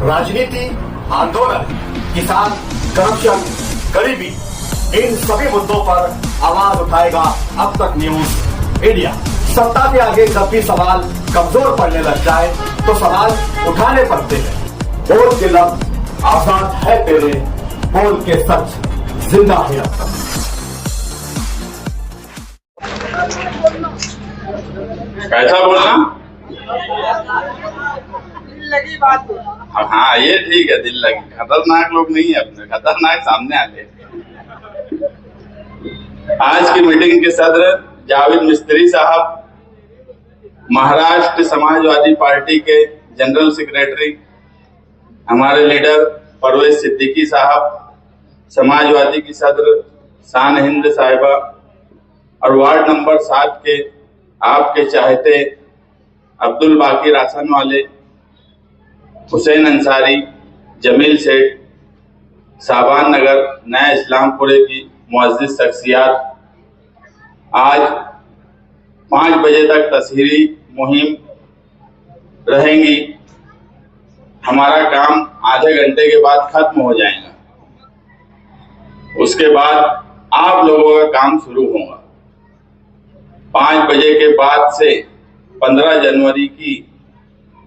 राजनीति, आंदोलन, किसान, करप्शन, गरीबी, इन सभी मुद्दों पर आवाज उठाएगा अब तक न्यूज इंडिया। सत्ता के आगे जब भी सवाल कमजोर पड़ने लग जाए तो सवाल उठाने पड़ते हैं। बोल के लफ्ज आजाद है तेरे, बोल के सच जिंदा है अब तक। कैसा बोलना? लगी बात। हाँ ये ठीक है, दिल लगी। खतरनाक लोग नहीं है अपने, खतरनाक सामने आते। आज की मीटिंग के सदर जावेद मिस्त्री साहब, महाराष्ट्र समाजवादी पार्टी के जनरल सेक्रेटरी हमारे लीडर परवेज सिद्दीकी साहब, समाजवादी की सदर शान हिंद साहिबा और वार्ड नंबर 7 के आपके चाहते अब्दुल बाकी रासन वाले, हुसैन अंसारी, जमील सेठ, साबान नगर, नया इस्लामपुरे की मुअज़्ज़िज़ शख्सियात, आज 5 बजे तक तस्हीरी मुहिम रहेंगी। हमारा काम आधे घंटे के बाद खत्म हो जाएगा। उसके बाद आप लोगों का काम शुरू होगा। 5 बजे के बाद से 15 जनवरी की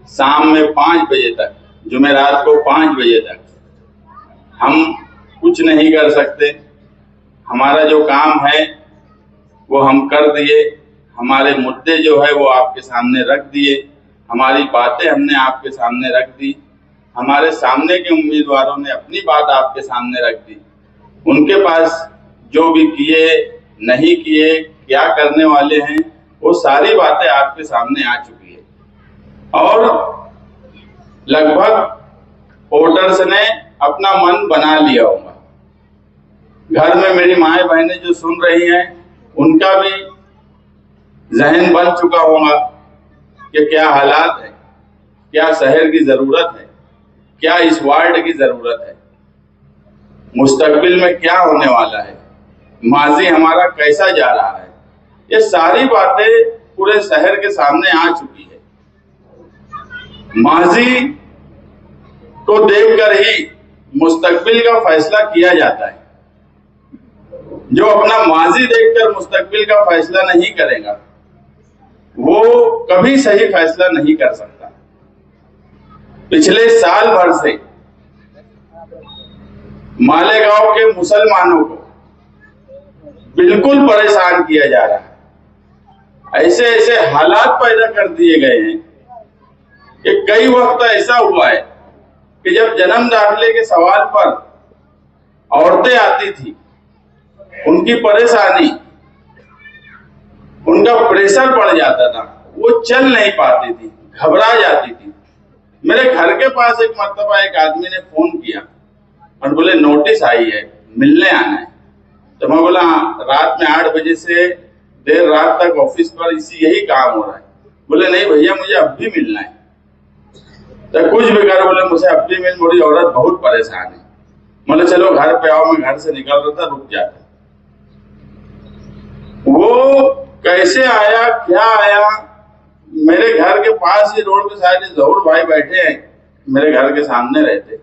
शाम में 5 बजे तक, जुमेरात को 5 बजे तक हम कुछ नहीं कर सकते। हमारा जो काम है वो हम कर दिए, हमारे मुद्दे जो है वो आपके सामने रख दिए, हमारी बातें हमने आपके सामने रख दी, हमारे सामने के उम्मीदवारों ने अपनी बात आपके सामने रख दी। उनके पास जो भी किए नहीं किए, क्या करने वाले हैं, वो सारी बातें आपके सामने आ चुकी है और लगभग वोटर्स ने अपना मन बना लिया होगा। घर में मेरी माएँ बहनें जो सुन रही हैं, उनका भी जहन बन चुका होगा कि क्या हालात है, क्या शहर की जरूरत है, क्या इस वार्ड की जरूरत है, मुस्तकबिल में क्या होने वाला है, माजी हमारा कैसा जा रहा है। ये सारी बातें पूरे शहर के सामने आ चुकी है। माजी को देखकर ही मुस्तकबिल का फैसला किया जाता है। जो अपना माजी देखकर मुस्तकबिल का फैसला नहीं करेगा वो कभी सही फैसला नहीं कर सकता। पिछले साल भर से मालेगांव के मुसलमानों को बिल्कुल परेशान किया जा रहा है। ऐसे ऐसे हालात पैदा कर दिए गए हैं कि कई वक्त ऐसा हुआ है कि जब जन्म दाखिले के सवाल पर औरतें आती थी, उनकी परेशानी, उनका प्रेशर बढ़ जाता था, वो चल नहीं पाती थी, घबरा जाती थी। मेरे घर के पास एक मर्तबा एक आदमी ने फोन किया और बोले नोटिस आई है, मिलने आना है। तो मैं बोला रात में 8 बजे से देर रात तक ऑफिस पर यही काम हो रहा है। बोले नहीं भैया मुझे अब भी मिलना है। तो कुछ भी कर, बोले मुझे अब भी मिल, मेरी औरत बहुत परेशान है। बोले चलो घर पे आओ, मैं घर से निकल रहा था, रुक जाता। वो कैसे आया, क्या आया, मेरे घर के पास ही रोड पे शायद जहूर भाई बैठे हैं, मेरे घर के सामने रहते।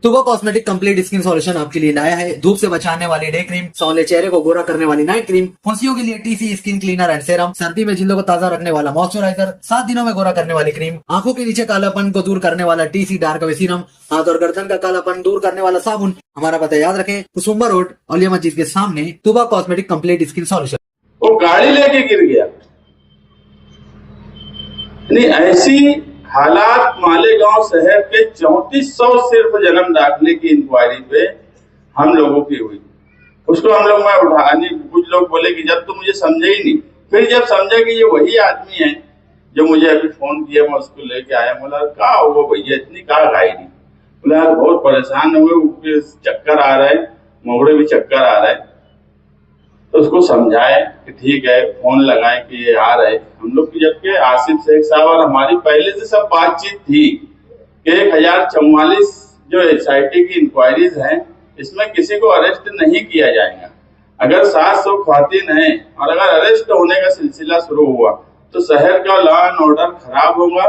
तुबा कॉस्मेटिक कंप्लीट स्किन सॉल्यूशन आपके लिए लाया है धूप से बचाने वाली डे क्रीम, सौंदर्य चेहरे को गोरा करने वाली नाइट क्रीम, फुंसियों के लिए TC skin cleaner and serum, सर्दी में जिल्दों को ताजा रखने वाला मॉइस्चराइजर, 7 दिनों में गोरा करने वाली क्रीम, आंखों के नीचे कालापन को दूर करने वाला टीसी डार्क वे सीरम, हाथ और गर्दन का कालापन दूर करने वाला साबुन। हमारा पता याद रखें, कुसुम्बा रोड, औलिया मस्जिद के सामने, तुबा कॉस्मेटिक कंप्लीट स्किन सॉल्यूशन। वो गाड़ी लेके गिर गया। नहीं, ऐसी हालात मालेगांव शहर के 3400 सिर्फ जन्म दाखिले की इंक्वायरी पे हम लोगों की हुई। उसको हम लोग में उठाने, कुछ लोग बोले कि जब तो मुझे समझे ही नहीं, फिर जब समझे कि ये वही आदमी है जो मुझे अभी फोन किया, मैं उसको लेके आया। बोला क्या हुआ भैया, इतनी कहा गायरी? बोला यार बहुत परेशान हुए, चक्कर आ रहा है, मोगड़े भी चक्कर आ रहा है। तो उसको समझाए कि ठीक है, फोन लगाए कि ये आ रहे। हम लोग की जबकि आसिफ शेख साहब और हमारी पहले से सब बातचीत थी कि 1044 जो एसआईटी की इंक्वायरीज हैं, इसमें किसी को अरेस्ट नहीं किया जाएगा। अगर 700 ख्वातीन हैं और अगर अरेस्ट होने का सिलसिला शुरू हुआ तो शहर का लॉ एंड ऑर्डर खराब होगा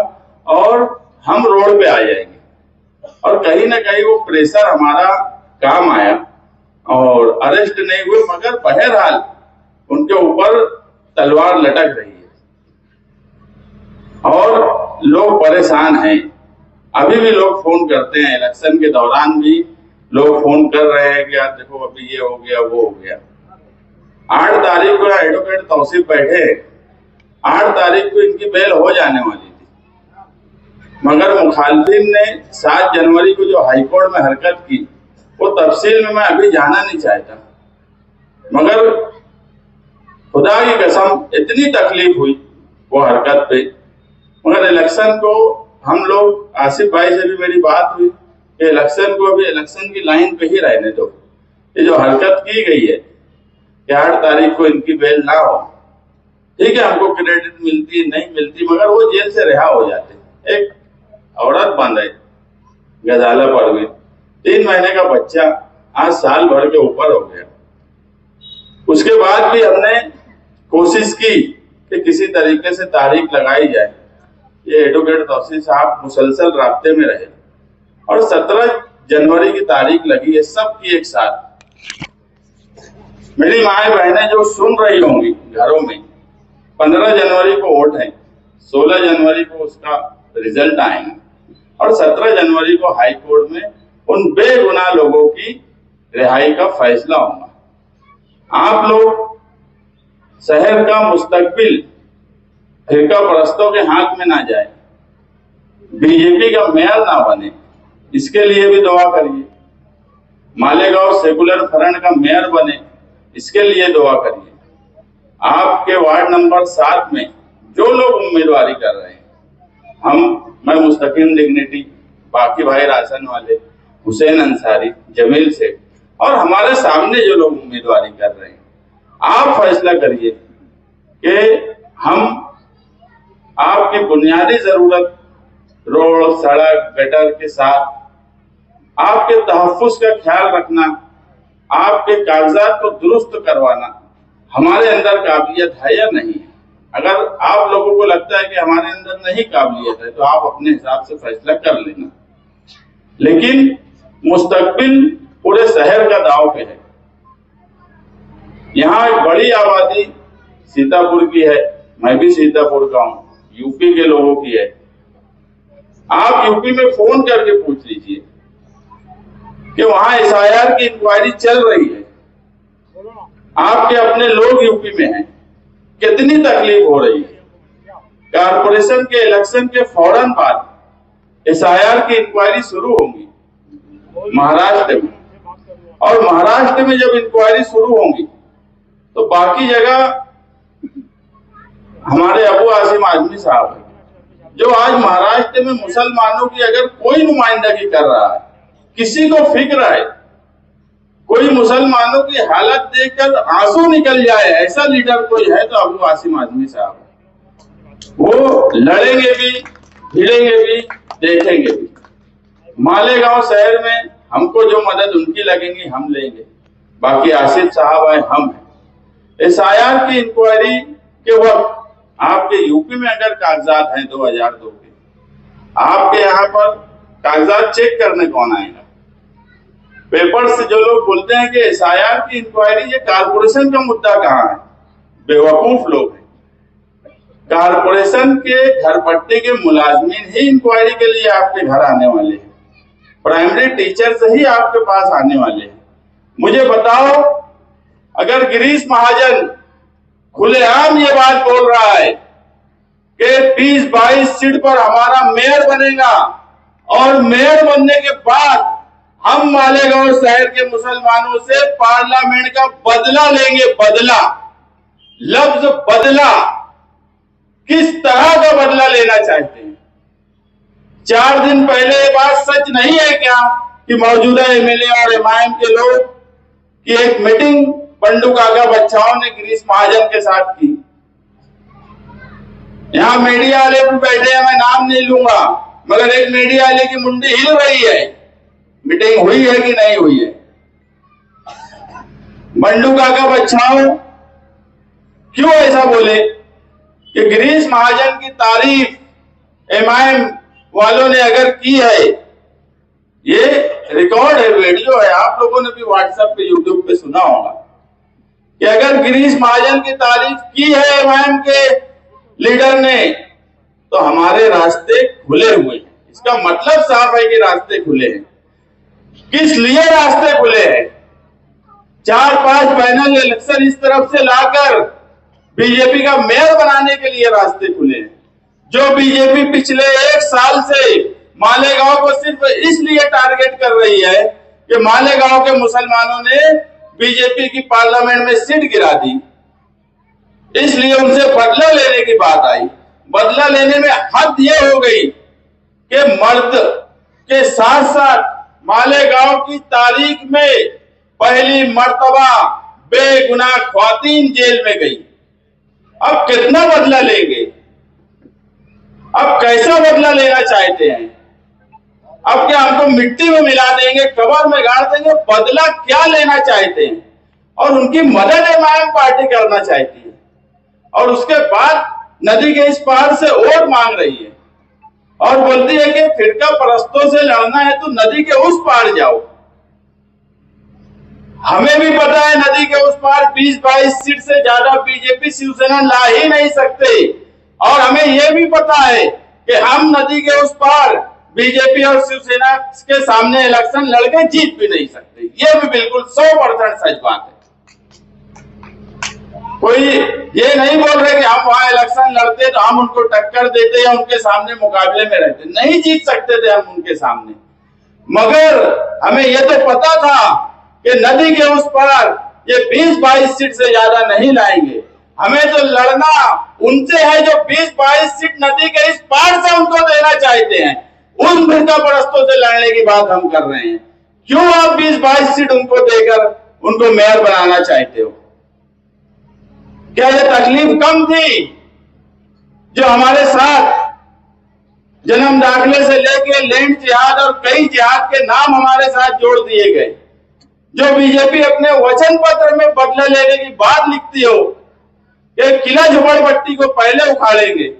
और हम रोड पे आ जाएंगे। और कहीं ना कहीं वो प्रेशर हमारा काम आया और अरेस्ट नहीं हुए, मगर बहरहाल उनके ऊपर तलवार लटक रही है और लोग परेशान हैं। अभी भी लोग फोन करते हैं, इलेक्शन के दौरान भी लोग फोन कर रहे हैं कि यार देखो अभी ये हो गया वो हो गया। 8 तारीख को एडवोकेट तौसीफ बैठे, 8 तारीख को इनकी बेल हो जाने वाली थी, मगर मुखालिफिन ने 7 जनवरी को जो हाईकोर्ट में हरकत की, वो तफसील में मैं अभी जाना नहीं चाहता, मगर खुदा की कसम इतनी तकलीफ हुई वो हरकत पे। मगर इलेक्शन को हम लोग, आसिफ भाई से भी मेरी बात हुई कि इलेक्शन को अभी इलेक्शन की लाइन पे ही रहने दो। ये जो हरकत की गई है कि 8 तारीख को इनकी बेल ना हो, ठीक है, हमको क्रेडिट मिलती नहीं मिलती, मगर वो जेल से रिहा हो जाते। एक औरत बन रही गजाला परवीन, 3 महीने का बच्चा, आज साल भर के ऊपर हो गया। उसके बाद भी हमने कोशिश की कि किसी तरीके से तारीख लगाई जाए। ये एडवोकेट तौसीफ साहब मुसलसल राब्ते में रहे और 17 जनवरी की तारीख लगी है सबकी एक साथ। मेरी माए बहनें जो सुन रही होंगी घरों में, 15 जनवरी को वोट है, 16 जनवरी को उसका रिजल्ट आएगा और 17 जनवरी को हाई कोर्ट में उन बेगुनाह लोगों की रिहाई का फैसला होगा। आप लोग शहर का मुस्तकबिल फिरका परस्तों के हाथ में ना जाए, बीजेपी का मेयर ना बने, इसके लिए भी दुआ करिए। मालेगांव सेकुलर फ्रंट का मेयर बने, इसके लिए दुआ करिए। आपके वार्ड नंबर 7 में जो लोग उम्मीदवारी कर रहे हैं, मैं मुस्तकिम डिग्निटी, बाकी भाई राशन वाले, हुसैन अंसारी, जमील सेठ और हमारे सामने जो लोग उम्मीदवारी कर रहे हैं, आप फैसला करिए कि हम आपकी बुनियादी जरूरत रोड, सड़क, गटर के साथ आपके तहफ्फुज का ख्याल रखना, आपके कागजात को दुरुस्त करवाना हमारे अंदर काबिलियत है या नहीं है। अगर आप लोगों को लगता है कि हमारे अंदर नहीं काबिलियत है तो आप अपने हिसाब से फैसला कर लेना, लेकिन मुस्तकबिल पूरे शहर का दांव पे है। यहाँ एक बड़ी आबादी सीतापुर की है, मैं भी सीतापुर का हूँ, यूपी के लोगों की है। आप यूपी में फोन करके पूछ लीजिए कि वहां एसआईआर की इंक्वायरी चल रही है, आपके अपने लोग यूपी में हैं, कितनी तकलीफ हो रही है। कारपोरेशन के इलेक्शन के फौरन बाद एसआईआर की इंक्वायरी शुरू होगी महाराष्ट्र में, और महाराष्ट्र में जब इंक्वायरी शुरू होगी तो बाकी जगह हमारे अबू आसिम आजमी साहब है, जो आज महाराष्ट्र में मुसलमानों की अगर कोई नुमाइंदगी कर रहा है, किसी को फिक्र है, कोई मुसलमानों की हालत देखकर आंसू निकल जाए, ऐसा लीडर कोई है तो अबू आसिम आजमी साहब है। वो लड़ेंगे भी, भिड़ेंगे भी, देखेंगे भी। मालेगांव शहर में हमको जो मदद उनकी लगेंगी हम लेंगे, बाकी आसिफ साहब है, हम हैं। एसआईआर की इंक्वायरी के वक्त आपके यूपी में अगर कागजात हैं 2002 के, आपके यहाँ पर कागजात चेक करने कौन आएगा? पेपर से जो लोग बोलते हैं कि एसआईआर की इंक्वायरी, ये कारपोरेशन का मुद्दा कहाँ है? बेवकूफ लोग हैं। कारपोरेशन के घर पट्टी के मुलाजमीन ही इंक्वायरी के लिए आपके घर आने वाले हैं, प्राइमरी टीचर से ही आपके पास आने वाले हैं। मुझे बताओ, अगर गिरीश महाजन खुलेआम ये बात बोल रहा है कि 20-22 सीट पर हमारा मेयर बनेगा और मेयर बनने के बाद हम मालेगांव शहर के मुसलमानों से पार्लियामेंट का बदला लेंगे, बदला, लफ्ज बदला, किस तरह का बदला लेना चाहते हैं? 4 दिन पहले ये बात सच नहीं है क्या कि मौजूदा एमएलए और एमआईएम के लोग की एक मीटिंग पंडू काका बच्चाओं ने गिरीश महाजन के साथ की? यहाँ मीडिया वाले भी बैठे हैं, मैं नाम नहीं लूंगा, मगर एक मीडिया वाले की मुंडी हिल रही है। मीटिंग हुई है कि नहीं हुई है? पंडू काका बच्चाओं क्यों ऐसा बोले कि गिरीश महाजन की तारीफ एमआईएम वालों ने अगर की है ये रिकॉर्ड है, वीडियो है, आप लोगों ने भी व्हाट्सएप पे यूट्यूब पे सुना होगा कि अगर गिरीश महाजन की तारीफ की है एमआईएम के लीडर ने तो हमारे रास्ते खुले हुए हैं। इसका मतलब साफ है कि रास्ते खुले हैं। किस लिए रास्ते खुले हैं? 4-5 पैनल इलेक्शन इस तरफ से लाकर बीजेपी का मेयर बनाने के लिए रास्ते खुले हैं। जो बीजेपी पिछले 1 साल से मालेगांव को सिर्फ इसलिए टारगेट कर रही है कि मालेगांव के मुसलमानों ने बीजेपी की पार्लियामेंट में सीट गिरा दी, इसलिए उनसे बदला लेने की बात आई। बदला लेने में हद ये हो गई कि मर्द के साथ साथ मालेगांव की तारीख में पहली मर्तबा बेगुनाह ख्वातीन जेल में गई। अब कितना बदला लेंगे? अब कैसा बदला लेना चाहते हैं? अब क्या हमको मिट्टी में मिला देंगे, कब्र में गाड़ देंगे? बदला क्या लेना चाहते हैं? और उनकी मदद एमआईएम पार्टी करना चाहती है और उसके बाद नदी के इस पार से वोट मांग रही है और बोलती है कि फिरका परस्तों से लड़ना है तो नदी के उस पार जाओ। हमें भी पता है नदी के उस पार 20-22 सीट से ज्यादा बीजेपी शिवसेना ला ही नहीं सकते और हमें यह भी पता है कि हम नदी के उस पार बीजेपी और शिवसेना के सामने इलेक्शन लड़के जीत भी नहीं सकते। यह भी बिल्कुल 100% सच बात है। कोई ये नहीं बोल रहे कि हम वहां इलेक्शन लड़ते तो हम उनको टक्कर देते या उनके सामने मुकाबले में रहते, नहीं जीत सकते थे हम उनके सामने। मगर हमें यह तो पता था कि नदी के उस पार ये 20-22 सीट से ज्यादा नहीं लाएंगे। हमें तो लड़ना उनसे है जो 20-22 सीट नदी के इस पार से उनको देना चाहते हैं। उन फिरका परस्तों से लड़ने की बात हम कर रहे हैं। क्यों आप 20-22 सीट उनको देकर उनको मेयर बनाना चाहते हो? क्या ये तकलीफ कम थी जो हमारे साथ जन्म दाखिले से लेके लैंड जिहाद और कई जिहाद के नाम हमारे साथ जोड़ दिए गए? जो बीजेपी अपने वचन पत्र में बदला लेने की बात लिखती हो कि किला झोपड़पट्टी को पहले उखाड़ेंगे।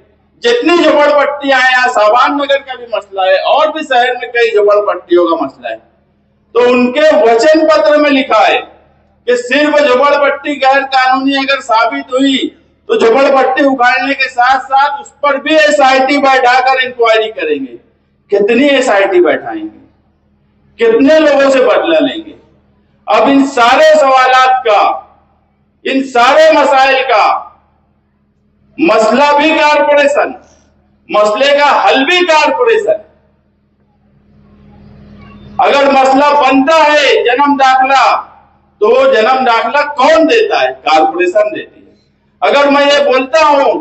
जितनी झोपड़पट्टियां हैं, यहाँ साबान नगर का भी मसला है और भी शहर में कई झोपड़पट्टियों का मसला है, तो उनके वचन पत्र में लिखा है कि सिर्फ झोपड़पट्टी गैर कानूनी अगर साबित हुई तो झोपड़पट्टी उखाड़ने के साथ साथ उस पर भी एसआईटी बैठाकर इंक्वायरी करेंगे। कितनी एसआईटी बैठाएंगे? कितने लोगों से बदला लेंगे? अब इन सारे सवालात का, इन सारे मसाइल का मसला भी कारपोरेशन, मसले का हल भी कारपोरेशन। अगर मसला बनता है जन्म दाखिला तो जन्म दाखिला कौन देता है? कारपोरेशन देती है। अगर मैं ये बोलता हूं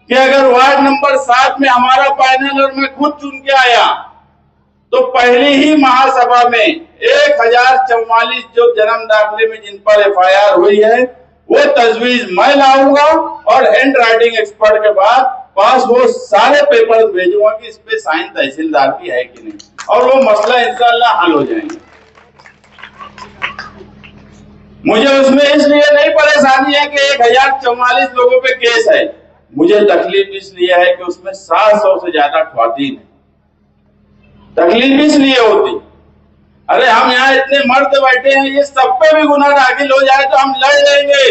कि अगर वार्ड नंबर 7 में हमारा पैनल और मैं खुद चुन के आया तो पहली ही महासभा में 1044 जो जन्म दाखिले में जिन पर एफआईआर हुई है वो तजवीज मैं लाऊंगा और हैंड राइटिंग एक्सपर्ट के बाद पास वो सारे पेपर्स भेजूंगा कि इस पे साइन तहसीलदार की है कि नहीं, और वो मसला इंशाल्लाह हल हो जाएंगे। मुझे उसमें इसलिए नहीं परेशानी है कि 1044 लोगों पे केस है, मुझे तकलीफ इसलिए है कि उसमें 700 से ज्यादा ख्वातीन है। तकलीफ इसलिए होती, अरे हम यहाँ इतने मर्द बैठे हैं, ये सब पे भी गुनाह दाखिल हो जाए तो हम लड़ लेंगे,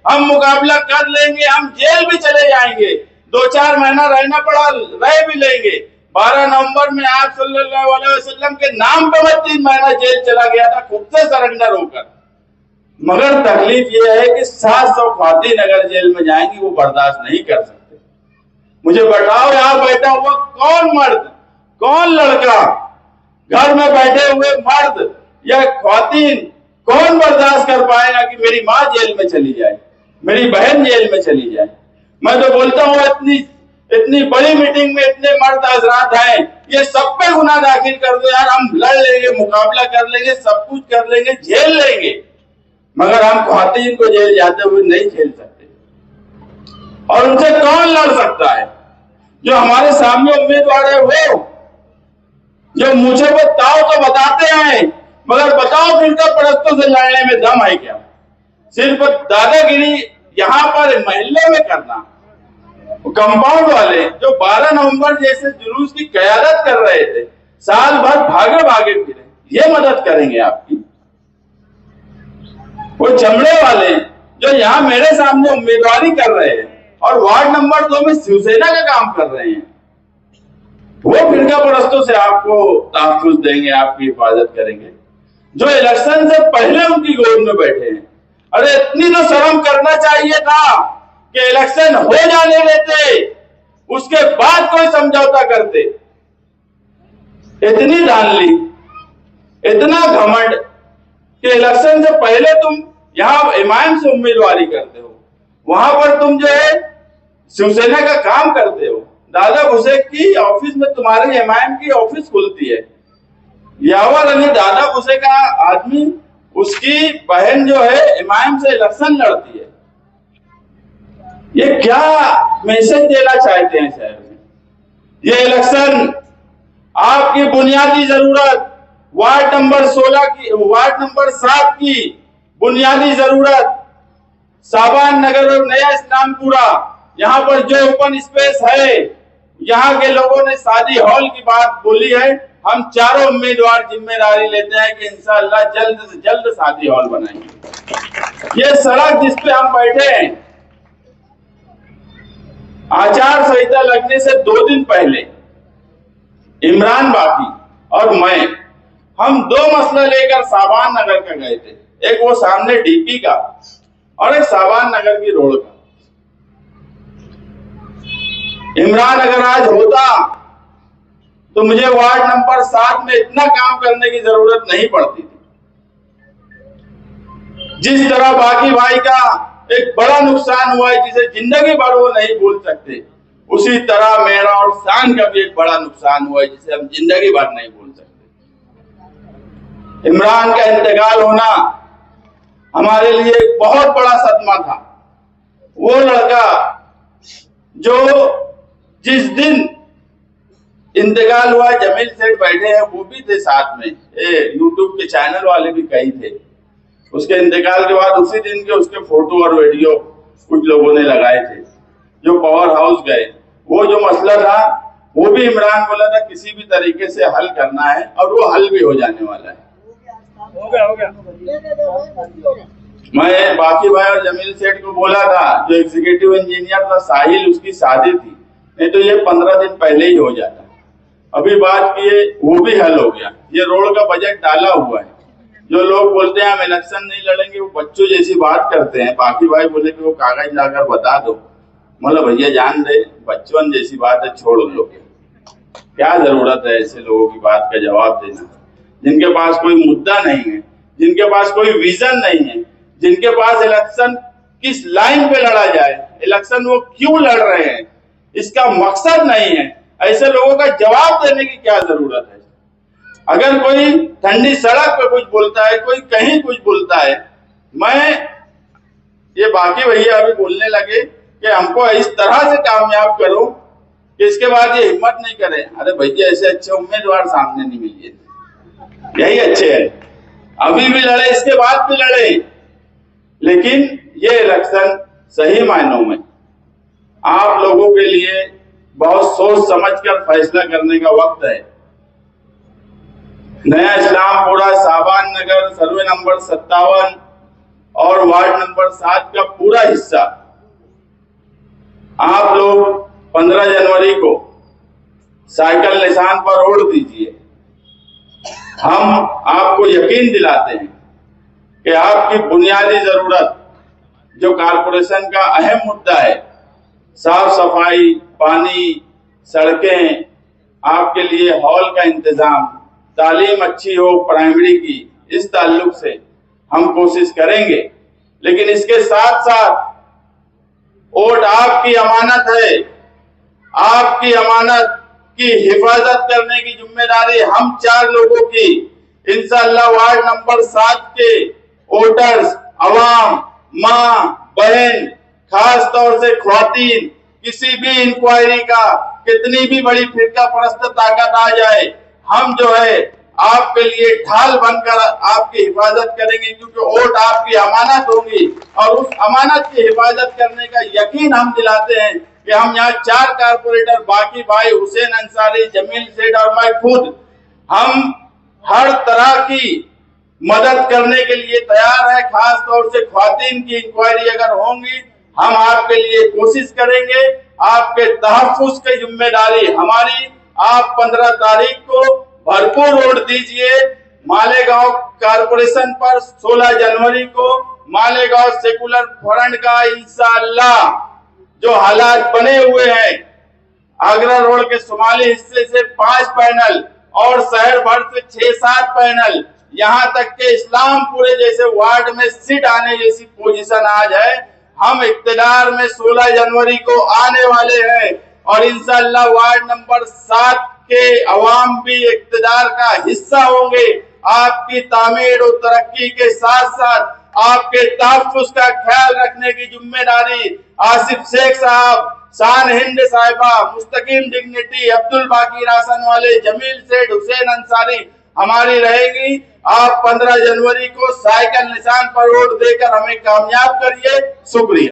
हम मुकाबला कर लेंगे, हम जेल भी चले जाएंगे, 2-4 महीना रहना पड़ा रह भी लेंगे। 12 नवंबर में आप सल्लल्लाहु अलैहि वसल्लम के नाम पे मैं 3 महीना जेल चला गया था खुद से सरेंडर होकर। मगर तकलीफ ये है कि 700 ख्वातीन अगर जेल में जाएंगी वो बर्दाश्त नहीं कर सकते। मुझे बताओ यहाँ बैठा हुआ कौन मर्द, कौन लड़का, घर में बैठे हुए मर्द या ख्वातीन कौन बर्दाश्त कर पाएगा कि मेरी माँ जेल में चली जाए, मेरी बहन जेल में चली जाए? मैं तो बोलता हूँ इतनी बड़ी मीटिंग में इतने मर्द हजरात हैं, ये सब पे गुनाह दाखिल कर दो यार, हम लड़ लेंगे, मुकाबला कर लेंगे, सब कुछ कर लेंगे, झेल लेंगे, मगर हम ख्वातीन को जेल जाते हुए नहीं झेल सकते। और उनसे कौन लड़ सकता है? जो हमारे सामने उम्मीदवार है वो, जो मुझे वो ताव तो बताते हैं, मगर बताओ फिरका परस्तों से लड़ने में दम है क्या? सिर्फ दादागिरी यहाँ पर महल्ले में करना। कंपाउंड वाले जो 12 नवंबर जैसे जुलूस की कयादत कर रहे थे, साल भर भागे भागे ये मदद करेंगे आपकी। वो चमड़े वाले जो यहाँ मेरे सामने उम्मीदवारी कर रहे हैं और वार्ड नंबर 2 में शिवसेना का काम कर रहे हैं, वो फिरका परस्तों से आपको तहफ्फुज देंगे, आपकी हिफाजत करेंगे, जो इलेक्शन से पहले उनकी गोद में बैठे हैं। अरे इतनी तो शर्म करना चाहिए था कि इलेक्शन हो जाने देते, उसके बाद कोई समझौता करते। इतनी धांधली, इतना घमंड कि इलेक्शन से पहले तुम यहां एमआईएम से उम्मीदवारी करते हो, वहां पर तुम जो है शिवसेना का काम करते हो। दादा भुसे की ऑफिस में तुम्हारी एमआईएम की ऑफिस खुलती है। यावर अली दादा भुसे का आदमी, उसकी बहन जो है एमआईएम से इलेक्शन लड़ती है। ये क्या मैसेज देना चाहते हैं शहर में? ये इलेक्शन आपकी बुनियादी जरूरत, वार्ड नंबर 16 की, वार्ड नंबर 7 की बुनियादी जरूरत, साबान नगर और नया इस्लामपुरा, यहाँ पर जो ओपन स्पेस है, यहाँ के लोगों ने शादी हॉल की बात बोली है। हम चारों उम्मीदवार जिम्मेदारी लेते हैं कि इंशाअल्लाह जल्द से जल्द शादी हॉल बनाएंगे। ये सड़क जिस पे हम बैठे हैं, आचार संहिता लगने से 2 दिन पहले इमरान बाकी और मैं, हम 2 मसला लेकर साबान नगर का गए थे। एक वो सामने डीपी का और एक साबान नगर की रोड का। इमरान अगर आज होता तो मुझे वार्ड नंबर 7 में इतना काम करने की जरूरत नहीं पड़ती थी। जिस तरह बाकी भाई का एक बड़ा नुकसान हुआ है जिसे जिंदगी भर वो नहीं भूल सकते, उसी तरह मेरा और शान का भी एक बड़ा नुकसान हुआ है जिसे हम जिंदगी भर नहीं भूल सकते। इमरान का इंतकाल होना हमारे लिए एक बहुत बड़ा सदमा था। वो लड़का जो जिस दिन इंतकाल हुआ, जमील सेठ बैठे हैं, वो भी थे साथ में, यूट्यूब के चैनल वाले भी कई थे। उसके इंतकाल के बाद उसी दिन के उसके फोटो और वीडियो कुछ लोगों ने लगाए थे। जो पावर हाउस गए, वो जो मसला था वो भी इमरान बोला था किसी भी तरीके से हल करना है, और वो हल भी हो जाने वाला है। हो गया। मैं बाकी भाई और जमील सेठ को बोला था, जो एग्जीक्यूटिव इंजीनियर था साहिल, उसकी शादी थी, नहीं तो ये 15 दिन पहले ही हो जाता। अभी बात किए, वो भी हल हो गया। ये रोड का बजट डाला हुआ है। जो लोग बोलते हैं हम इलेक्शन नहीं लड़ेंगे, वो बच्चों जैसी बात करते हैं। बाकी भाई बोले कि वो कागज लाकर बता दो। मतलब भैया जान दे, बच्चों जैसी बात है, छोड़ लो। क्या जरूरत है ऐसे लोगों की बात का जवाब देना, जिनके पास कोई मुद्दा नहीं है, जिनके पास कोई विजन नहीं है, जिनके पास इलेक्शन किस लाइन पे लड़ा जाए, इलेक्शन वो क्यों लड़ रहे हैं, इसका मकसद नहीं है। ऐसे लोगों का जवाब देने की क्या जरूरत है? अगर कोई ठंडी सड़क पे कुछ बोलता है, कोई कहीं कुछ बोलता है, मैं ये बाकी भैया अभी बोलने लगे कि हमको इस तरह से कामयाब करो कि इसके बाद ये हिम्मत नहीं करे। अरे भैया ऐसे अच्छे उम्मीदवार सामने नहीं मिले, यही अच्छे हैं। अभी भी लड़े, इसके बाद भी लड़े, लेकिन ये इलेक्शन सही मायनों में आप लोगों के लिए बहुत सोच समझकर फैसला करने का वक्त है। नया इस्लामपुरा, साबान नगर, सर्वे नंबर 57 और वार्ड नंबर 7 का पूरा हिस्सा आप लोग 15 जनवरी को साइकिल निशान पर वोट दीजिए। हम आपको यकीन दिलाते हैं कि आपकी बुनियादी जरूरत, जो कारपोरेशन का अहम मुद्दा है, साफ सफाई, पानी, सड़कें, आपके लिए हॉल का इंतजाम, तालीम अच्छी हो प्राइमरी की, इस ताल्लुक से हम कोशिश करेंगे। लेकिन इसके साथ साथ वोट आपकी अमानत है, आपकी अमानत की हिफाजत करने की जिम्मेदारी हम 4 लोगों की। इंशाअल्लाह वार्ड नंबर 7 के वोटर्स, अवाम, माँ, बहन, खास तौर से ख्वातीन, किसी भी इंक्वायरी का कितनी भी बड़ी फिरका परस्त ताकत आ जाए, हम जो है आपके लिए ढाल बनकर आपकी हिफाजत करेंगे, क्योंकि वोट आपकी अमानत होगी। और उस अमानत की हिफाजत करने का यकीन हम दिलाते हैं कि हम यहाँ 4 कारपोरेटर, बाकी भाई, हुसैन अंसारी, जमील सेठ और मैं खुद, हम हर तरह की मदद करने के लिए तैयार है। खास तौर से ख्वातीन की इंक्वायरी अगर होंगी, हम आपके लिए कोशिश करेंगे। आपके तहफ्फुज़ की जिम्मेदारी हमारी। आप 15 तारीख को भरपूर वोट दीजिए मालेगांव कारपोरेशन पर। 16 जनवरी को मालेगांव सेकुलर फ्रंट का इंशाअल्लाह जो हालात बने हुए हैं, आगरा रोड के शुमाली हिस्से से 5 पैनल और शहर भर से 6-7 पैनल, यहाँ तक के इस्लामपुरे जैसे वार्ड में सीट आने जैसी पोजीशन आज है। हम इक्तदार में 16 जनवरी को आने वाले हैं और इंशाअल्लाह वार्ड नंबर 7 के अवाम भी इक्तदार का हिस्सा होंगे। आपकी तामीर और तरक्की के साथ साथ आपके तहफ्फुज़ का ख्याल रखने की जिम्मेदारी आसिफ शेख साहब, शान हिंद साहिबा, मुस्तकीम डिग्निटी, अब्दुल बाकी राशन वाले, जमील सेठ, हुसैन अंसारी हमारी रहेगी। आप 15 जनवरी को साइकिल निशान पर वोट देकर हमें कामयाब करिए। शुक्रिया।